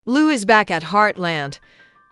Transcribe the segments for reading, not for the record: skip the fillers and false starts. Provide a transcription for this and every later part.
Lou is back at Heartland,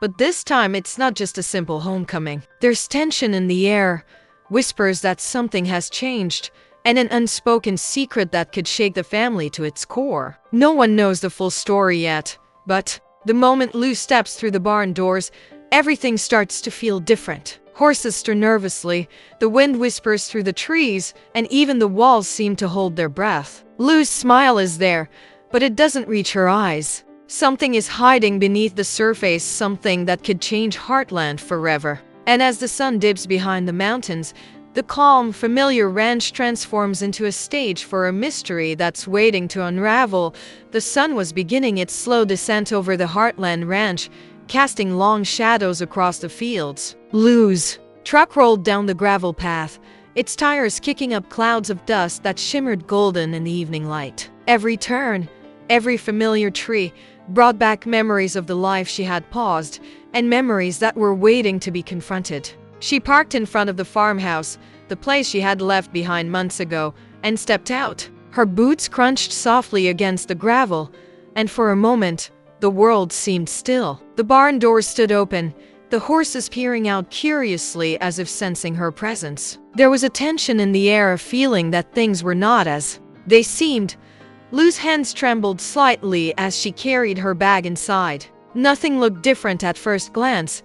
but this time it's not just a simple homecoming. There's tension in the air, whispers that something has changed, and an unspoken secret that could shake the family to its core. No one knows the full story yet, but the moment Lou steps through the barn doors, everything starts to feel different. Horses stir nervously, the wind whispers through the trees, and even the walls seem to hold their breath. Lou's smile is there, but it doesn't reach her eyes. Something is hiding beneath the surface, something that could change Heartland forever. And as the sun dips behind the mountains, the calm, familiar ranch transforms into a stage for a mystery that's waiting to unravel. The sun was beginning its slow descent over the Heartland ranch, casting long shadows across the fields. Lou's truck rolled down the gravel path, its tires kicking up clouds of dust that shimmered golden in the evening light. Every turn, every familiar tree, brought back memories of the life she had paused, and memories that were waiting to be confronted. She parked in front of the farmhouse, the place she had left behind months ago, and stepped out. Her boots crunched softly against the gravel, and for a moment, the world seemed still. The barn doors stood open, the horses peering out curiously as if sensing her presence. There was a tension in the air, a feeling that things were not as they seemed. Lou's hands trembled slightly as she carried her bag inside. Nothing looked different at first glance,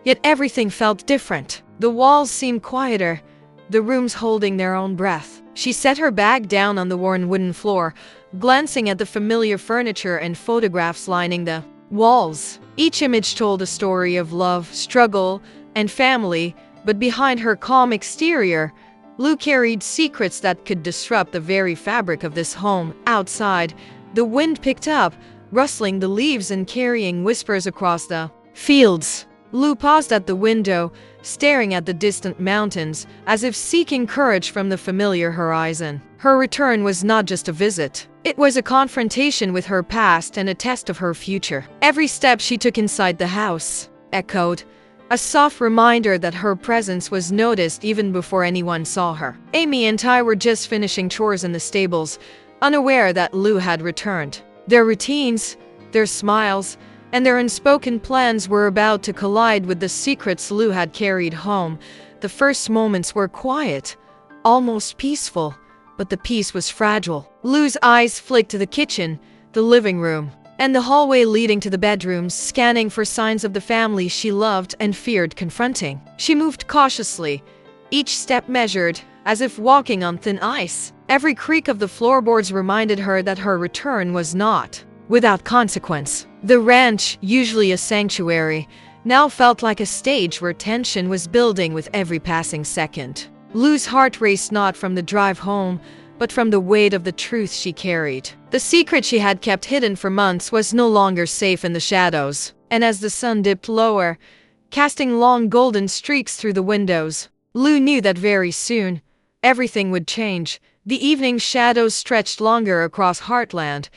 yet everything felt different. The walls seemed quieter, the rooms holding their own breath. She set her bag down on the worn wooden floor, glancing at the familiar furniture and photographs lining the walls. Each image told a story of love, struggle, and family, but behind her calm exterior, Lou carried secrets that could disrupt the very fabric of this home. Outside, the wind picked up, rustling the leaves and carrying whispers across the fields. Lou paused at the window, staring at the distant mountains, as if seeking courage from the familiar horizon. Her return was not just a visit. It was a confrontation with her past and a test of her future. Every step she took inside the house echoed, a soft reminder that her presence was noticed even before anyone saw her. Amy and Ty were just finishing chores in the stables, unaware that Lou had returned. Their routines, their smiles, and their unspoken plans were about to collide with the secrets Lou had carried home. The first moments were quiet, almost peaceful, but the peace was fragile. Lou's eyes flicked to the kitchen, the living room, and the hallway leading to the bedrooms, scanning for signs of the family she loved and feared confronting. She moved cautiously, each step measured, as if walking on thin ice. Every creak of the floorboards reminded her that her return was not without consequence. The ranch, usually a sanctuary, now felt like a stage where tension was building with every passing second. Lou's heart raced not from the drive home, but from the weight of the truth she carried. The secret she had kept hidden for months was no longer safe in the shadows. And as the sun dipped lower, casting long golden streaks through the windows, Lou knew that very soon, everything would change. The evening shadows stretched longer across Heartland,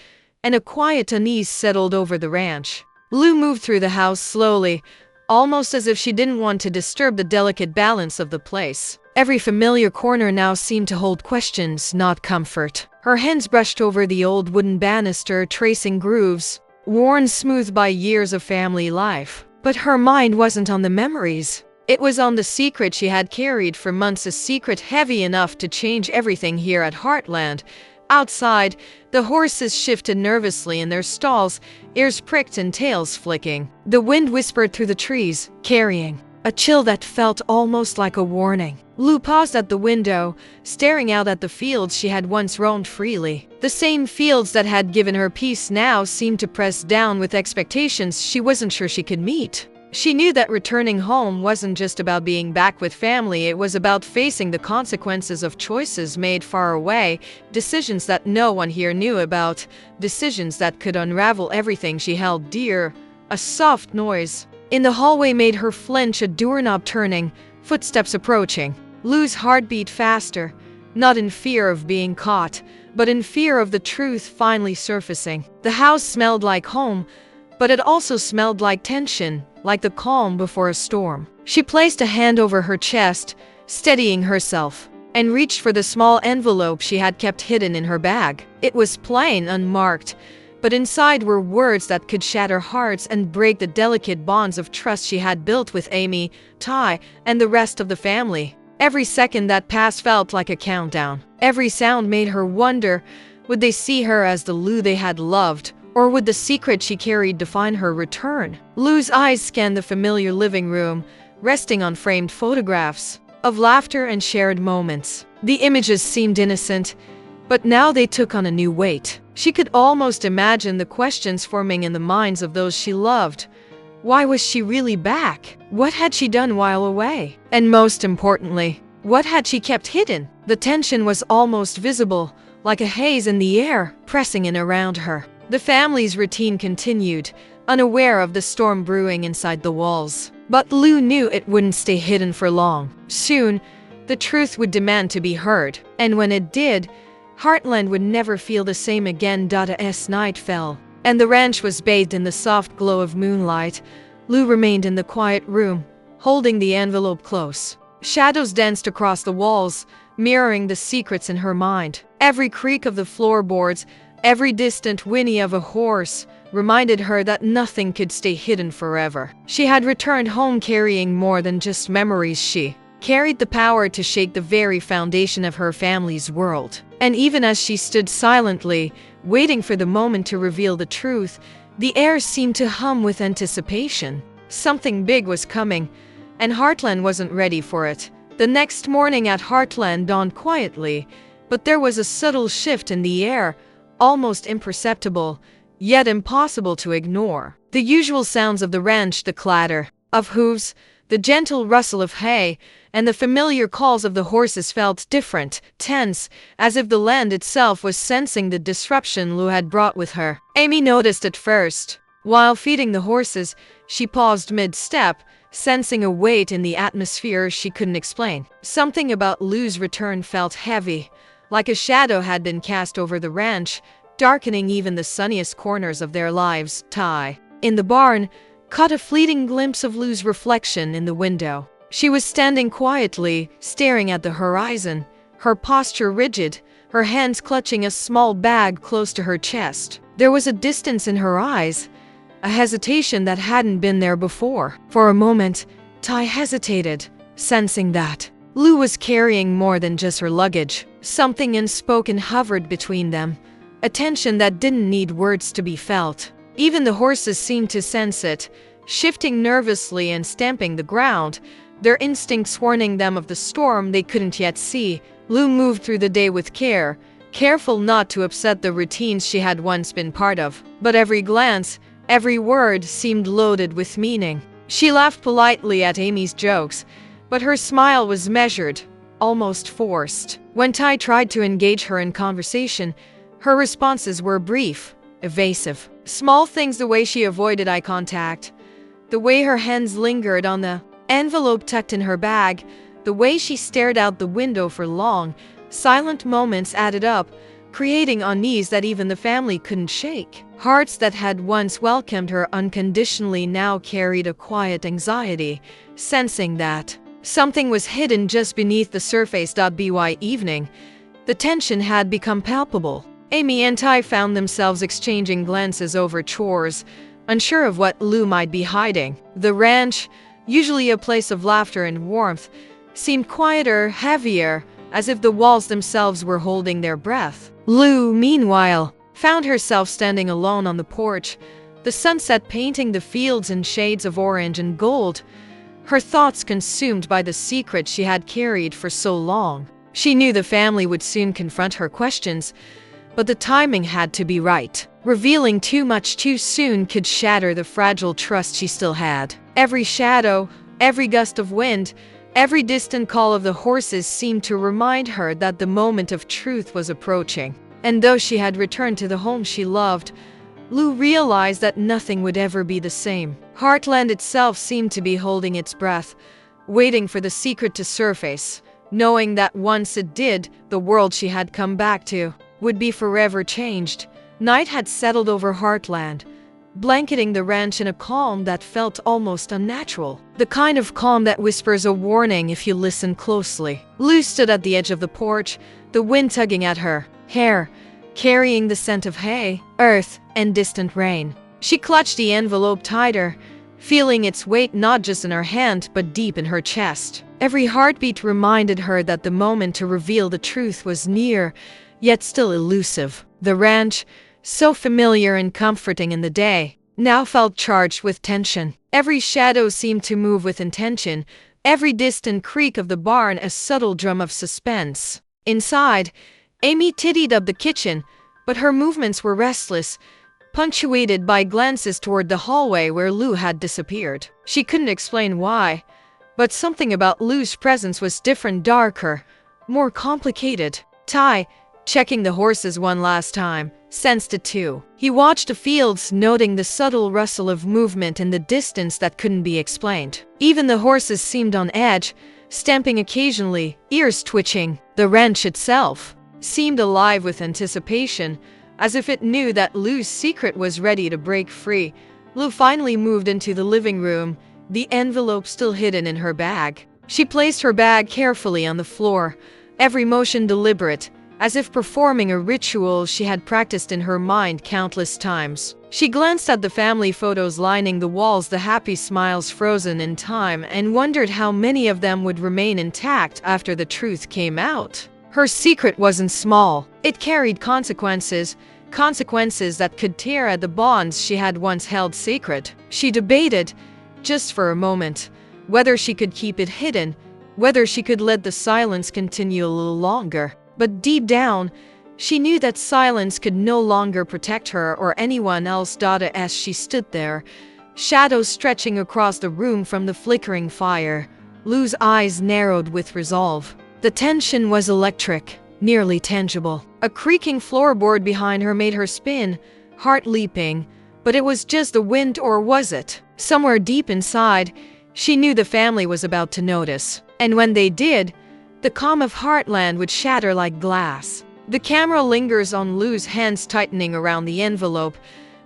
and a quiet unease settled over the ranch. Lou moved through the house slowly, almost as if she didn't want to disturb the delicate balance of the place. Every familiar corner now seemed to hold questions, not comfort. Her hands brushed over the old wooden banister, tracing grooves, worn smooth by years of family life. But her mind wasn't on the memories. It was on the secret she had carried for months, a secret heavy enough to change everything here at Heartland. Outside, the horses shifted nervously in their stalls, ears pricked and tails flicking. The wind whispered through the trees, carrying a chill that felt almost like a warning. Lou paused at the window, staring out at the fields she had once roamed freely. The same fields that had given her peace now seemed to press down with expectations she wasn't sure she could meet. She knew that returning home wasn't just about being back with family, it was about facing the consequences of choices made far away, decisions that no one here knew about, decisions that could unravel everything she held dear. A soft noise in the hallway made her flinch, a doorknob turning, footsteps approaching. Lou's heart beat faster, not in fear of being caught, but in fear of the truth finally surfacing. The house smelled like home, but it also smelled like tension, like the calm before a storm. She placed a hand over her chest, steadying herself, and reached for the small envelope she had kept hidden in her bag. It was plain, unmarked, but inside were words that could shatter hearts and break the delicate bonds of trust she had built with Amy, Ty, and the rest of the family. Every second that passed felt like a countdown. Every sound made her wonder, would they see her as the Lou they had loved, or would the secret she carried define her return? Lou's eyes scanned the familiar living room, resting on framed photographs of laughter and shared moments. The images seemed innocent, but now they took on a new weight. She could almost imagine the questions forming in the minds of those she loved. Why was she really back? What had she done while away? And most importantly, what had she kept hidden? The tension was almost visible, like a haze in the air, pressing in around her. The family's routine continued, unaware of the storm brewing inside the walls. But Lou knew it wouldn't stay hidden for long. Soon, the truth would demand to be heard. And when it did, Heartland would never feel the same again. As night fell, and the ranch was bathed in the soft glow of moonlight, Lou remained in the quiet room, holding the envelope close. Shadows danced across the walls, mirroring the secrets in her mind. Every creak of the floorboards, every distant whinny of a horse, reminded her that nothing could stay hidden forever. She had returned home carrying more than just memories. She carried the power to shake the very foundation of her family's world. And even as she stood silently, waiting for the moment to reveal the truth, the air seemed to hum with anticipation. Something big was coming, and Heartland wasn't ready for it. The next morning at Heartland dawned quietly, but there was a subtle shift in the air, almost imperceptible, yet impossible to ignore. The usual sounds of the ranch, the clatter of hooves, the gentle rustle of hay, and the familiar calls of the horses felt different, tense, as if the land itself was sensing the disruption Lou had brought with her. Amy noticed it first. While feeding the horses, she paused mid-step, sensing a weight in the atmosphere she couldn't explain. Something about Lou's return felt heavy, like a shadow had been cast over the ranch, darkening even the sunniest corners of their lives. Ty, in the barn, caught a fleeting glimpse of Lou's reflection in the window. She was standing quietly, staring at the horizon, her posture rigid, her hands clutching a small bag close to her chest. There was a distance in her eyes, a hesitation that hadn't been there before. For a moment, Ty hesitated, sensing that Lou was carrying more than just her luggage. Something unspoken hovered between them, a tension that didn't need words to be felt. Even the horses seemed to sense it, shifting nervously and stamping the ground, their instincts warning them of the storm they couldn't yet see. Lou moved through the day with care, careful not to upset the routines she had once been part of. But every glance, every word seemed loaded with meaning. She laughed politely at Amy's jokes, but her smile was measured, almost forced. When Ty tried to engage her in conversation, her responses were brief, evasive. Small things, the way she avoided eye contact, the way her hands lingered on the envelope tucked in her bag, the way she stared out the window for long, silent moments added up, creating unease that even the family couldn't shake. Hearts that had once welcomed her unconditionally now carried a quiet anxiety, sensing that something was hidden just beneath the surface. By evening, the tension had become palpable. Amy and Ty found themselves exchanging glances over chores, unsure of what Lou might be hiding. The ranch, usually a place of laughter and warmth, seemed quieter, heavier, as if the walls themselves were holding their breath. Lou, meanwhile, found herself standing alone on the porch, the sunset painting the fields in shades of orange and gold, her thoughts consumed by the secret she had carried for so long. She knew the family would soon confront her questions, but the timing had to be right. Revealing too much too soon could shatter the fragile trust she still had. Every shadow, every gust of wind, every distant call of the horses seemed to remind her that the moment of truth was approaching. And though she had returned to the home she loved, Lou realized that nothing would ever be the same. Heartland itself seemed to be holding its breath, waiting for the secret to surface, knowing that once it did, the world she had come back to would be forever changed. Night had settled over Heartland, blanketing the ranch in a calm that felt almost unnatural. The kind of calm that whispers a warning if you listen closely. Lou stood at the edge of the porch, the wind tugging at her hair, carrying the scent of hay, earth, and distant rain. She clutched the envelope tighter, feeling its weight not just in her hand but deep in her chest. Every heartbeat reminded her that the moment to reveal the truth was near, yet still elusive. The ranch, so familiar and comforting in the day, now felt charged with tension. Every shadow seemed to move with intention, every distant creak of the barn a subtle drum of suspense. Inside, Amy tidied up the kitchen, but her movements were restless, punctuated by glances toward the hallway where Lou had disappeared. She couldn't explain why, but something about Lou's presence was different, darker, more complicated. Ty, checking the horses one last time, sensed it too. He watched the fields, noting the subtle rustle of movement in the distance that couldn't be explained. Even the horses seemed on edge, stamping occasionally, ears twitching. The ranch itself seemed alive with anticipation, as if it knew that Lou's secret was ready to break free. Lou finally moved into the living room, the envelope still hidden in her bag. She placed her bag carefully on the floor, every motion deliberate, as if performing a ritual she had practiced in her mind countless times. She glanced at the family photos lining the walls, the happy smiles frozen in time, and wondered how many of them would remain intact after the truth came out. Her secret wasn't small. It carried consequences that could tear at the bonds she had once held sacred. She debated, just for a moment, whether she could keep it hidden, whether she could let the silence continue a little longer. But deep down, she knew that silence could no longer protect her or anyone else. As she stood there, shadows stretching across the room from the flickering fire, Lou's eyes narrowed with resolve. The tension was electric, nearly tangible. A creaking floorboard behind her made her spin, heart leaping, but it was just the wind, or was it? Somewhere deep inside, she knew the family was about to notice. And when they did, the calm of Heartland would shatter like glass. The camera lingers on Lou's hands tightening around the envelope,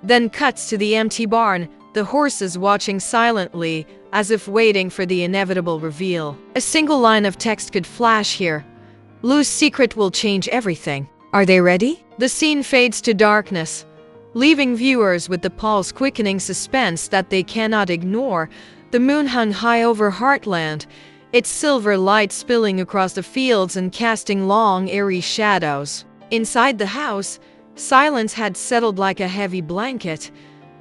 then cuts to the empty barn, the horses watching silently, as if waiting for the inevitable reveal. A single line of text could flash here. Lou's secret will change everything. Are they ready? The scene fades to darkness, leaving viewers with the pulse-quickening suspense that they cannot ignore. The moon hung high over Heartland, its silver light spilling across the fields and casting long, eerie shadows. Inside the house, silence had settled like a heavy blanket,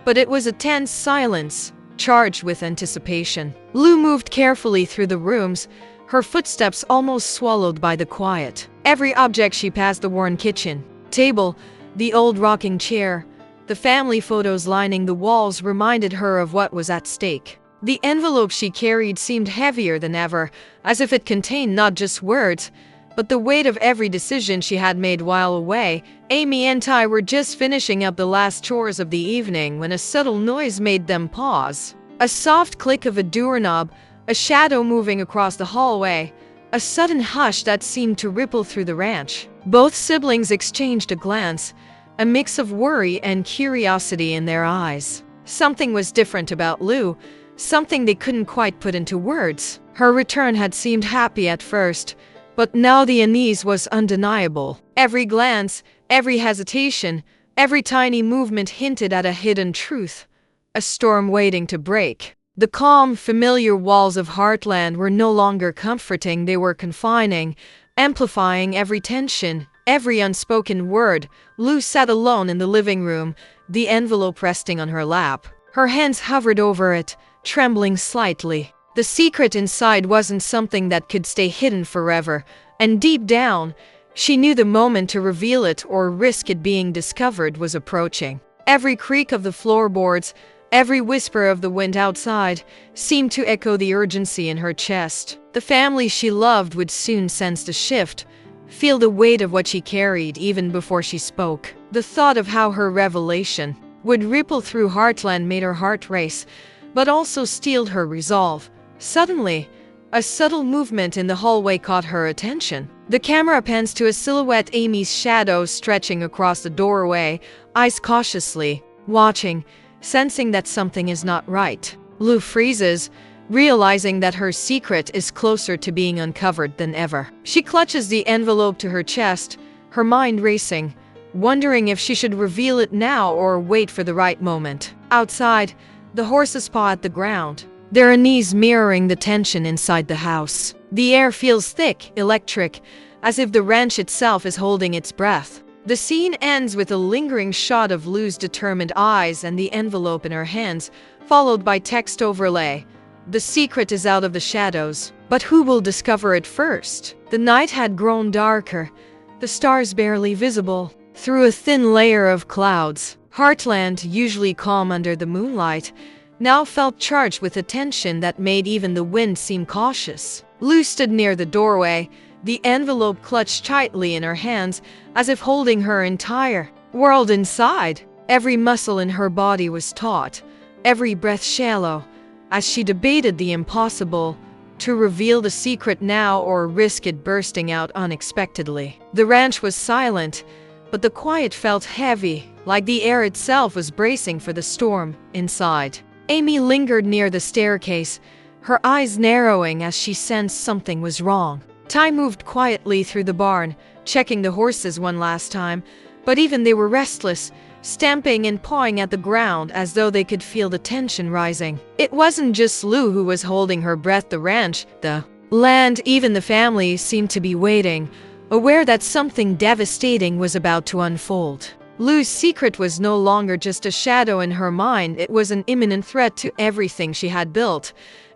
but it was a tense silence, charged with anticipation. Lou moved carefully through the rooms, her footsteps almost swallowed by the quiet. Every object she passed, the worn kitchen table, the old rocking chair, the family photos lining the walls, reminded her of what was at stake. The envelope she carried seemed heavier than ever, as if it contained not just words, but the weight of every decision she had made while away. Amy and Ty were just finishing up the last chores of the evening when a subtle noise made them pause. A soft click of a doorknob, a shadow moving across the hallway, a sudden hush that seemed to ripple through the ranch. Both siblings exchanged a glance, a mix of worry and curiosity in their eyes. Something was different about Lou, something they couldn't quite put into words. Her return had seemed happy at first, but now the unease was undeniable. Every glance, every hesitation, every tiny movement hinted at a hidden truth, a storm waiting to break. The calm, familiar walls of Heartland were no longer comforting, they were confining, amplifying every tension, every unspoken word. Lou sat alone in the living room, the envelope resting on her lap. Her hands hovered over it, trembling slightly. The secret inside wasn't something that could stay hidden forever, and deep down, she knew the moment to reveal it or risk it being discovered was approaching. Every creak of the floorboards, every whisper of the wind outside, seemed to echo the urgency in her chest. The family she loved would soon sense the shift, feel the weight of what she carried even before she spoke. The thought of how her revelation would ripple through Heartland made her heart race, but also steeled her resolve. Suddenly, a subtle movement in the hallway caught her attention. The camera pans to a silhouette, Amy's shadow stretching across the doorway, eyes cautiously watching, sensing that something is not right. Lou freezes, realizing that her secret is closer to being uncovered than ever. She clutches the envelope to her chest, her mind racing, wondering if she should reveal it now or wait for the right moment. Outside, the horses paw at the ground, their knees mirroring the tension inside the house. The air feels thick, electric, as if the ranch itself is holding its breath. The scene ends with a lingering shot of Lou's determined eyes and the envelope in her hands, followed by text overlay. The secret is out of the shadows, but who will discover it first? The night had grown darker, the stars barely visible through a thin layer of clouds. Heartland, usually calm under the moonlight, now felt charged with a tension that made even the wind seem cautious. Lou stood near the doorway, the envelope clutched tightly in her hands, as if holding her entire world inside. Every muscle in her body was taut, every breath shallow, as she debated the impossible: to reveal the secret now or risk it bursting out unexpectedly. The ranch was silent, but the quiet felt heavy, like the air itself was bracing for the storm inside. Amy lingered near the staircase, her eyes narrowing as she sensed something was wrong. Ty moved quietly through the barn, checking the horses one last time, but even they were restless, stamping and pawing at the ground as though they could feel the tension rising. It wasn't just Lou who was holding her breath. The ranch, the land, even the family seemed to be waiting, aware that something devastating was about to unfold. Lou's secret was no longer just a shadow in her mind, it was an imminent threat to everything she had built,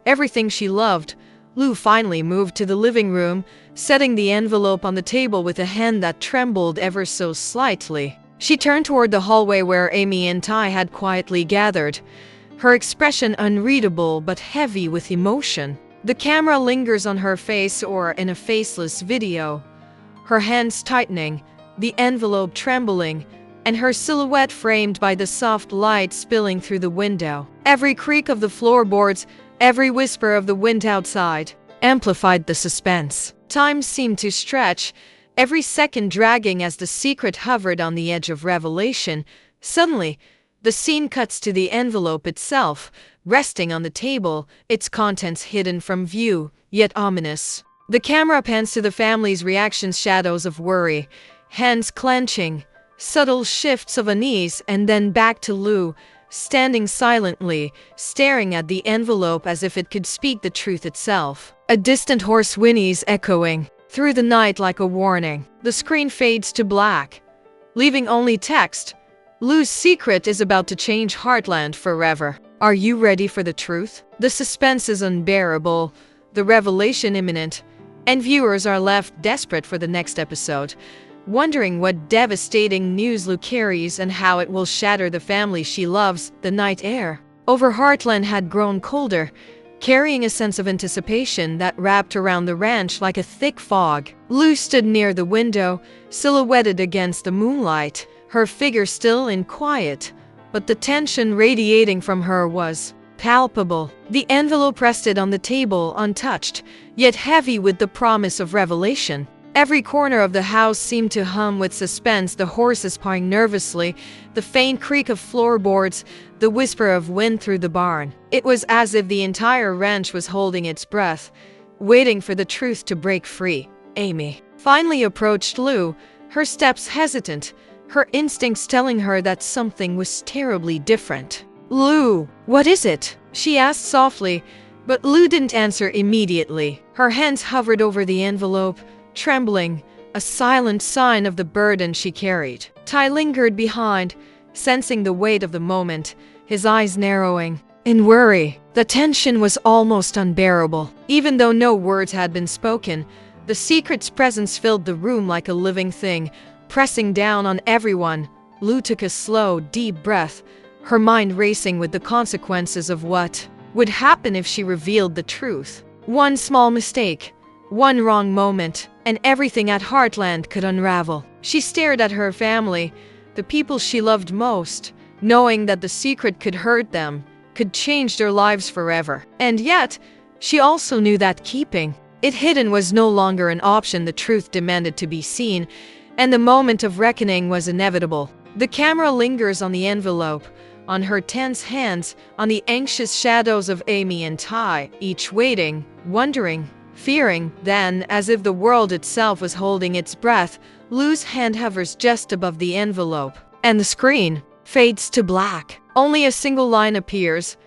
everything she loved. Lou finally moved to the living room, setting the envelope on the table with a hand that trembled ever so slightly. She turned toward the hallway where Amy and Ty had quietly gathered, her expression unreadable but heavy with emotion. The camera lingers on her face, or in a faceless video, her hands tightening, the envelope trembling, and her silhouette framed by the soft light spilling through the window. Every creak of the floorboards, every whisper of the wind outside, amplified the suspense. Time seemed to stretch, every second dragging as the secret hovered on the edge of revelation. Suddenly, the scene cuts to the envelope itself, resting on the table, its contents hidden from view, yet ominous. The camera pans to the family's reactions, shadows of worry, hands clenching, subtle shifts of unease, and then back to Lou, standing silently, staring at the envelope as if it could speak the truth itself. A distant horse whinnies, echoing through the night like a warning. The screen fades to black, leaving only text. Lou's secret is about to change Heartland forever. Are you ready for the truth? The suspense is unbearable, the revelation imminent, and viewers are left desperate for the next episode, wondering what devastating news Lou carries and how it will shatter the family she loves. The night air over Heartland had grown colder, carrying a sense of anticipation that wrapped around the ranch like a thick fog. Lou stood near the window, silhouetted against the moonlight, her figure still and quiet, but the tension radiating from her was palpable. The envelope rested on the table untouched, yet heavy with the promise of revelation. Every corner of the house seemed to hum with suspense, the horses pawing nervously, the faint creak of floorboards, the whisper of wind through the barn. It was as if the entire ranch was holding its breath, waiting for the truth to break free. Amy finally approached Lou, her steps hesitant, her instincts telling her that something was terribly different. "Lou, what is it?" she asked softly, but Lou didn't answer immediately. Her hands hovered over the envelope, trembling, a silent sign of the burden she carried. Ty lingered behind, sensing the weight of the moment, his eyes narrowing in worry. The tension was almost unbearable. Even though no words had been spoken, the secret's presence filled the room like a living thing, pressing down on everyone. Lou took a slow, deep breath, her mind racing with the consequences of what would happen if she revealed the truth. One small mistake, one wrong moment, and everything at Heartland could unravel. She stared at her family, the people she loved most, knowing that the secret could hurt them, could change their lives forever. And yet, she also knew that keeping it hidden was no longer an option. The truth demanded to be seen, and the moment of reckoning was inevitable. The camera lingers on the envelope, on her tense hands, on the anxious shadows of Amy and Ty, each waiting, wondering, fearing. Then, as if the world itself was holding its breath, Lou's hand hovers just above the envelope, and the screen fades to black. Only a single line appears.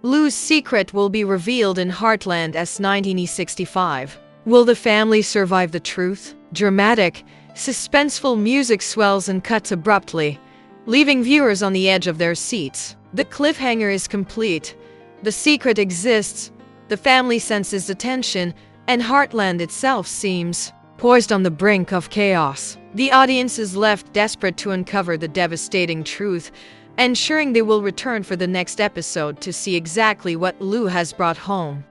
Lou's secret will be revealed in Heartland S19 E65. Will the family survive the truth? Dramatic, suspenseful music swells and cuts abruptly, leaving viewers on the edge of their seats. The cliffhanger is complete. The secret exists, the family senses the tension, and Heartland itself seems poised on the brink of chaos. The audience is left desperate to uncover the devastating truth, ensuring they will return for the next episode to see exactly what Lou has brought home.